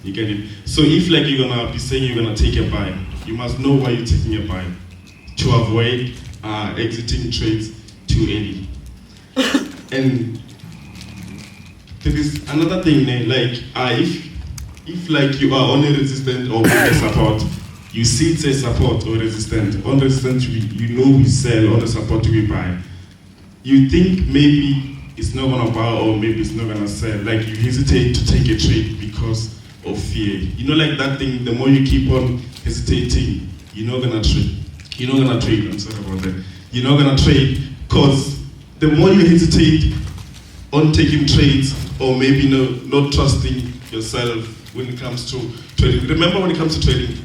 You get it? So if like you're gonna be saying you're gonna take a buy, you must know why you're taking a buy to avoid exiting trades too early. And there is another thing, like if like you are on a resistance or a support, you see it's a support or resistance. On resistance, you know we sell, on the support we buy. You think maybe it's not gonna buy or maybe it's not gonna sell. Like you hesitate to take a trade because of fear. You know, like that thing, the more you keep on hesitating, you're not gonna trade. You're not gonna trade, I'm sorry about that. You're not gonna trade because the more you hesitate on taking trades or maybe not trusting yourself when it comes to trading. Remember, when it comes to trading,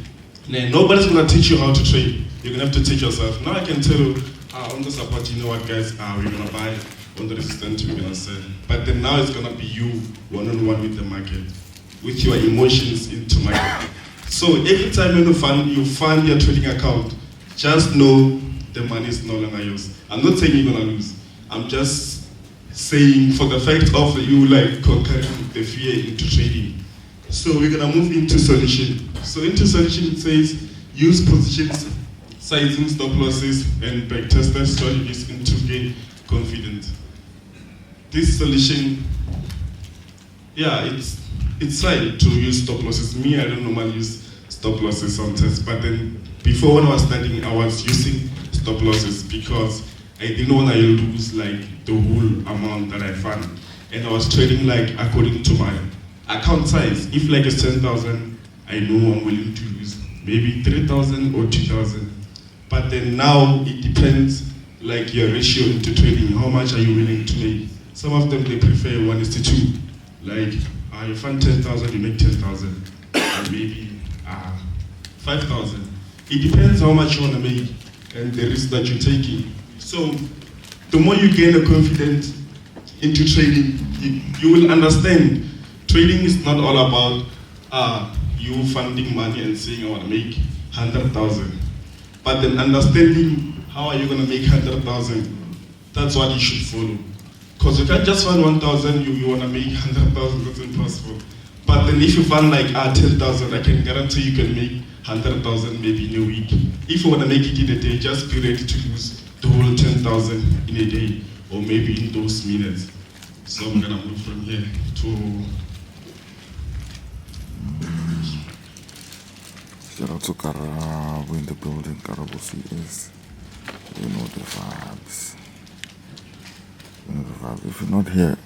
nobody's gonna teach you how to trade. You're gonna have to teach yourself. Now I can tell you, on the support, you know what guys, we're gonna buy, on the resistance, we're gonna sell. But then now it's gonna be you one-on-one with the market, with your emotions into market. So every time you find your trading account, just know the money is no longer yours. I'm not saying you're gonna lose. I'm just saying for the fact of you like conquering the fear into trading. So we're gonna move into solution. So into solution it says use positions, sizing, stop losses, and backtested strategies to gain confidence. This solution, yeah, it's right to use stop losses. Me, I don't normally use stop losses sometimes, but then before when I was studying, I was using stop losses because I didn't want to lose like the whole amount that I found. And I was trading like according to my account size. If like it's 10,000, I know I'm willing to lose maybe 3,000 or 2,000. But then now it depends like your ratio into trading. How much are you willing to make? Some of them they prefer 1:2. Like you fund 10,000, you make 10,000, and maybe 5,000. It depends how much you want to make and the risk that you're taking. So the more you gain a confidence into trading, you will understand trading is not all about you funding money and saying I want to make 100,000. But then understanding how are you going to make 100,000, that's what you should follow. Because you can't just fund 1,000, you want to make 100,000, that's impossible. But then if you fund like 10,000, I can guarantee you can make 100,000 maybe in a week. If you want to make it in a day, just be ready to lose the whole 10,000 in a day, or maybe in those minutes. So I'm gonna move from here to... Shout out to Karabo in the building, KARABO CS. You know the vibes. You know the vibes. If you're not here,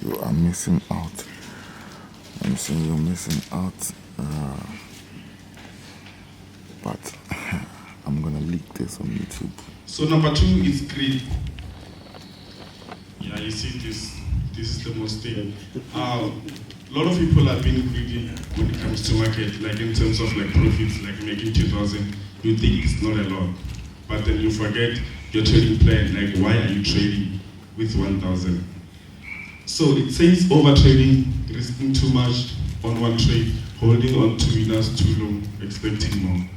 you are missing out. I'm saying you're missing out. But I'm gonna leak this on YouTube. So number 2 is greed. Yeah, you see this is the most thing. A lot of people have been greedy when it comes to market, like in terms of like profits, like making 2,000, you think it's not a lot. But then you forget your trading plan, like why are you trading with 1,000? So it says overtrading, risking too much on one trade, holding on to winners too long, expecting more.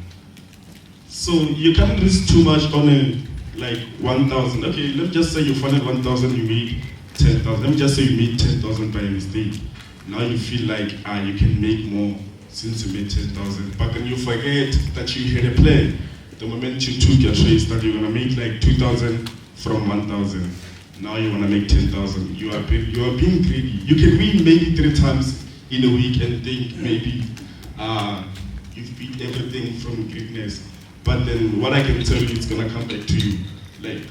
So you can't risk too much on a like 1,000. Okay, let's just say you funded 1,000, you made 10,000. Let me just say you made 10,000 by mistake. Now you feel like you can make more since you made 10,000. But then you forget that you had a plan. The moment you took your trades that you're gonna make like 2,000 from 1,000. Now you wanna make 10,000. You are being greedy. You can win maybe 3 times in a week and think maybe you've beat everything from greediness. But then what I can tell you, it's gonna come back to you, like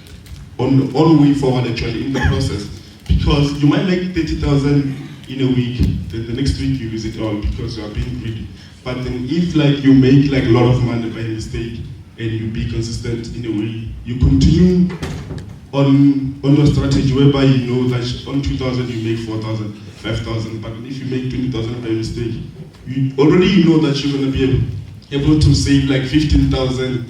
on the way forward actually in the process. Because you might make 30,000 in a week, then the next week you lose it all because you are being greedy. But then if like you make like a lot of money by mistake and you be consistent in a way, you continue on your strategy whereby you know that on 2,000 you make 4,000, 5,000, but if you make 20,000 by mistake, you know that you're gonna be able to save like 15,000.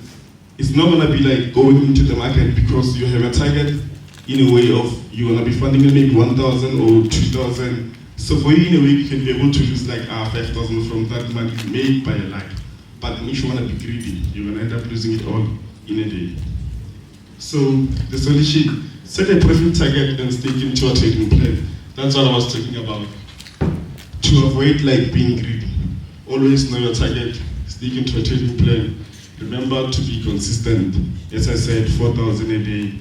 It's not gonna be like going into the market because you have a target in a way of you're gonna be funding maybe 1,000 or 2,000. So for you in a week you can be able to lose like 5,000 from that money made by a lag. But if you wanna be greedy, you're gonna end up losing it all in a day. So the solution, set a profit target and stick into a trading plan. That's what I was talking about. To avoid like being greedy. always know your target, stick into a trading plan. Remember to be consistent. As I said, 4,000 a day.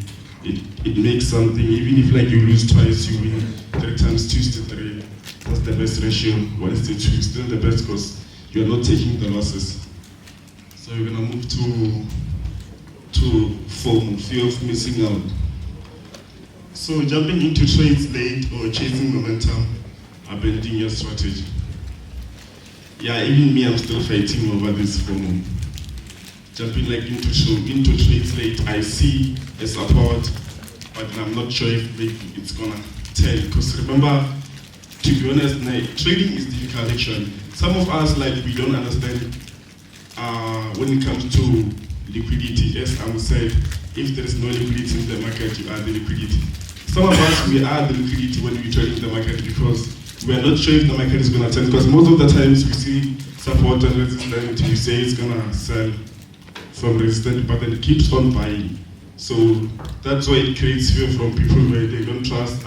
It makes something. Even if like you lose twice, you win 3 times 2 is to 3. That's the best ratio. 1 is to 2. Still the best because you are not taking the losses. So we're gonna move to FOMO, fear of missing out. So jumping into trades late or chasing momentum, abandoning your strategy. Yeah, even me, I'm still fighting over this FOMO. Jumping like into trades late, I see a support, but I'm not sure if maybe it's gonna turn. Because remember, to be honest, trading is difficult actually. Some of us we don't understand when it comes to liquidity. As I said, if there is no liquidity in the market, you add the liquidity. Some of us, we add the liquidity when we trade in the market because we are not sure if the market is going to turn. Because most of the times we see support and resistance, you say it's going to sell from resistance, but then it keeps on buying. So that's why it creates fear from people where they don't trust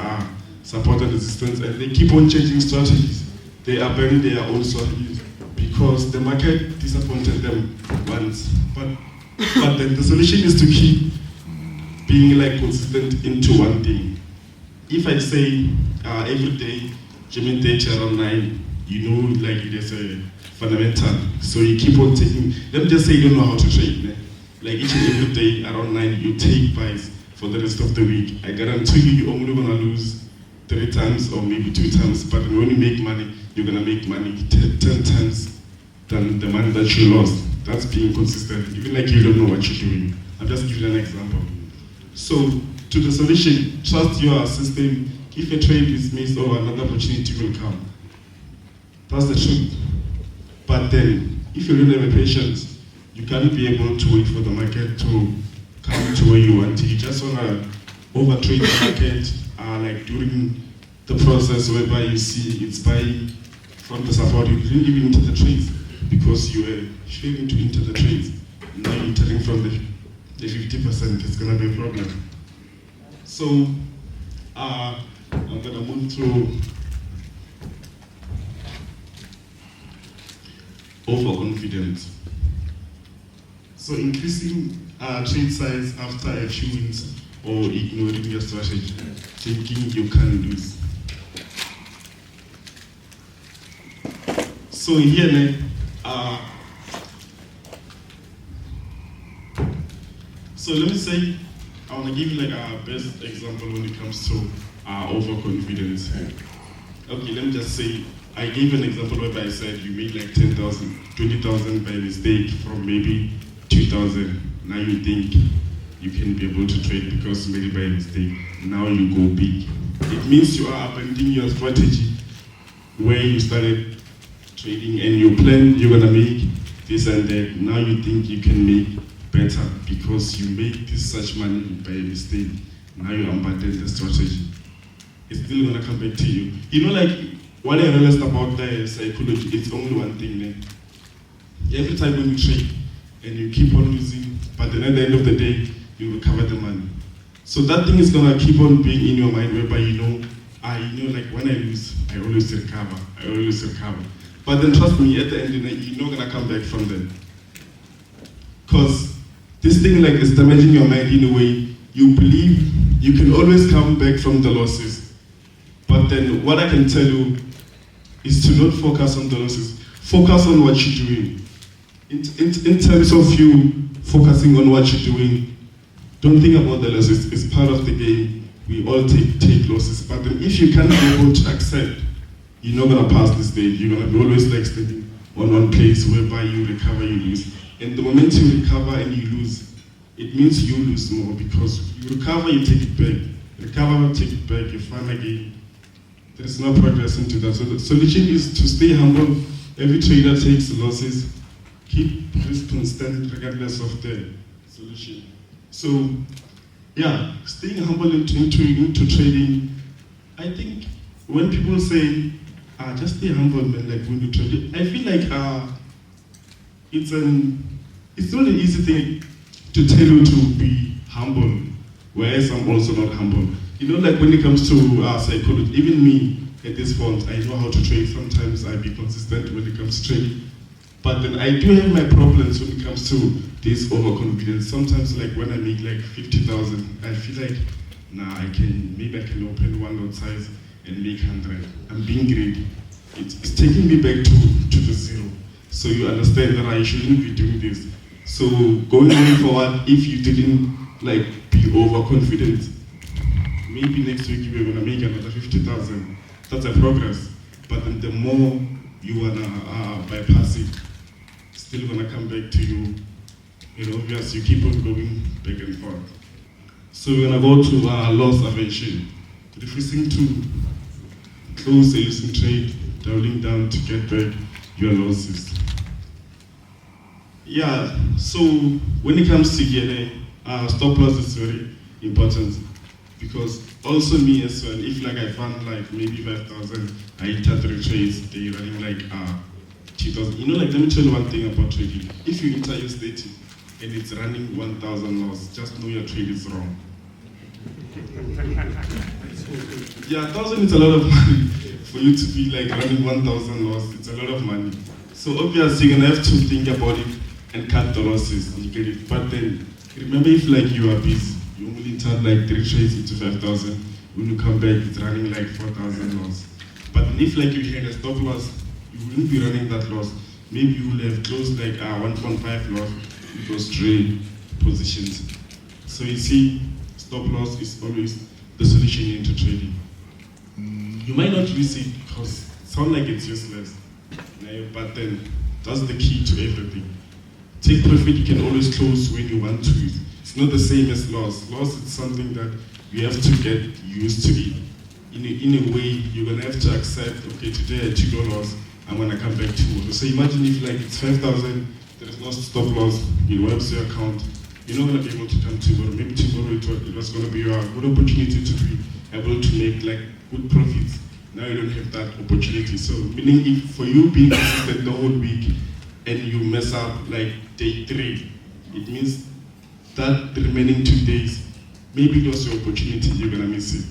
support and resistance, and they keep on changing strategies. They are burning their own strategies because the market disappointed them once. But then the solution is to keep being consistent into one thing. If I say every day, Jimmy Date around 9, you know it is a fundamental. So you keep on taking, let me just say you don't know how to trade. Each and every day around 9, you take buys for the rest of the week. I guarantee you're only gonna lose 3 times or maybe 2 times, but when you make money, you're gonna make money 10 times than the money that you lost. That's being consistent, even you don't know what you're doing. I'll just give you an example. So, to the solution, trust your system. If a trade is missed or another opportunity will come. That's the truth. But then, if you don't have patience, you can't be able to wait for the market to come to where you want to. You just want to overtrade the market, during the process whereby you see it's buying from the support. You didn't even enter the trades because you were failing to enter the trades. Now you're entering from the 50%, it's going to be a problem. So, I'm going to move through overconfidence. So, increasing trade size after a few wins or ignoring your strategy, thinking you can lose. So, here, so let me say, I want to give you a best example when it comes to overconfidence. Okay, let me just say, I gave an example where I said you made 10,000, 20,000 by mistake from maybe 2,000. Now you think you can be able to trade because maybe by mistake. Now you go big. It means you are abandoning your strategy where you started trading and you plan you're gonna make this and that. Now you think you can make better because you made this such money by mistake. Now you abandon the strategy. It's still gonna come back to you. You know, what I realized about the psychology, it's only one thing. Every time when you trade and you keep on losing, but then at the end of the day, you recover the money. So that thing is gonna keep on being in your mind, whereby when I lose, I always recover. I always recover. But then trust me, at the end of the day, you're not gonna come back from them. Because this thing is damaging your mind in a way. You believe you can always come back from the losses. But then what I can tell you is to not focus on the losses. Focus on what you're doing. In terms of you focusing on what you're doing, don't think about the losses. It's part of the game. We all take losses. But then if you can't be able to accept, you're not gonna pass this stage. You're gonna be always standing on one place whereby you recover, you lose. And the moment you recover and you lose, it means you lose more because you recover, you take it back. Recover, take it back, you find again. There's no progress into that. So the solution is to stay humble. Every trader takes losses. Keep risk constant regardless of the solution. So, yeah, staying humble into trading. I think when people say, just stay humble, man, when you trade, I feel it's not an easy thing to tell you to be humble, whereas I'm also not humble. When it comes to psychology, even me, at this point, I know how to trade. Sometimes I be consistent when it comes to trading. But then I do have my problems when it comes to this overconfidence. Sometimes like when I make like 50,000, I feel like, nah, maybe I can open one lot size and make 100. I'm being greedy. It's taking me back to the zero. So you understand that I shouldn't be doing this. So going forward, if you didn't like be overconfident, maybe next week you're gonna make another 50,000. That's a progress. But then the more you wanna bypass it, still gonna come back to you. You know, as you keep on going back and forth. So we're gonna go to loss aversion. Refusing to close a losing trade, doubling down to get back your losses. Yeah, so when it comes to getting stop loss is very important, because also me as well, if like I found like maybe 5,000, I enter 3 trades, they running like 2,000. You know, like let me tell you one thing about trading. If you enter your state and it's running 1,000 loss, just know your trade is wrong. Yeah, 1,000 is a lot of money. For you to be like running 1,000 loss, it's a lot of money. So obviously you're gonna have to think about it and cut the losses, you get it. But then remember, if like you are busy, you only turn like 3 trades into 5,000. When you come back, it's running like 4,000 loss. But then if like you had a stop loss, you wouldn't be running that loss. Maybe you will have closed like 1.5 loss with those trade positions. So you see, stop loss is always the solution into trading. You might not use it because it sounds like it's useless, but then that's the key to everything. Take profit, you can always close when you want to. It's not the same as loss. Loss is something that you have to get used to it. In a way, you're gonna have to accept, okay, today I took a loss, I'm gonna come back tomorrow. So imagine if like it's 5,000, there is no stop loss, it wipes your account, you're not gonna be able to come tomorrow. Maybe tomorrow it was gonna be a good opportunity to be able to make like good profits. Now you don't have that opportunity. So meaning if for you being consistent the whole week and you mess up like day 3, it means that the remaining 2 days, maybe it was your opportunity, you're gonna miss it.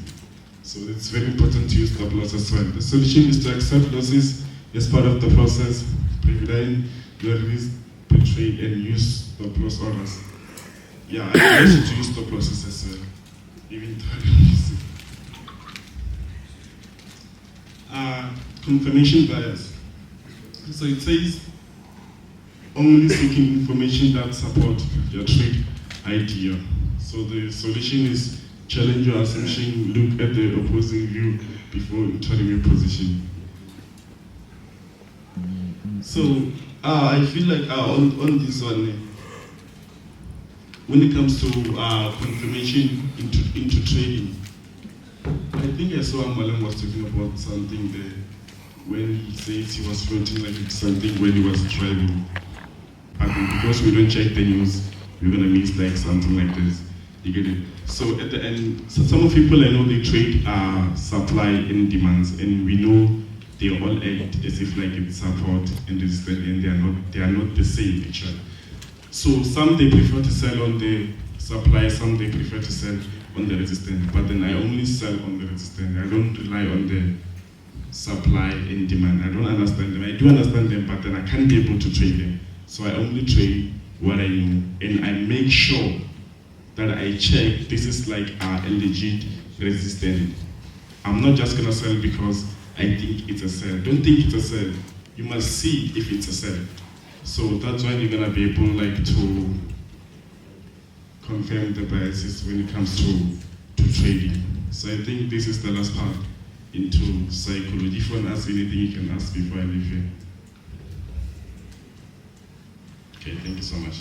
So it's very important to use stop loss as well. The solution is to accept losses as part of the process, prevent your risk, pre-trade, and use stop loss orders. Yeah, I advise you to use stop losses as well, even though I don't use it. Confirmation bias. So it says only seeking information that support your trade idea. So the solution is challenge your assumption, look at the opposing view before entering your position. So I feel like on this one, when it comes to confirmation into trading, I think I saw Malam was talking about something there when he says he was floating like something when he was driving. And because we don't check the news, we're gonna miss like something like this. You get it? So at the end, so some of people I know they trade supply and demands, and we know they all act as if like it's support and resistance, and they are not the same actually. So some they prefer to sell on the supply, some they prefer to sell on the resistance. But then I only sell on the resistance. I don't rely on the supply and demand. I don't understand them. I do understand them, but then I can't be able to trade them. So I only trade what I know, and I make sure that I check this is like a legit resistance. I'm not just gonna sell because I think it's a sell. Don't think it's a sell. You must see if it's a sell. So that's why you're gonna be able like to confirm the biases when it comes to trading. So I think this is the last part into psychology. If you want to ask anything, you can ask before I leave here. Okay, thank you so much.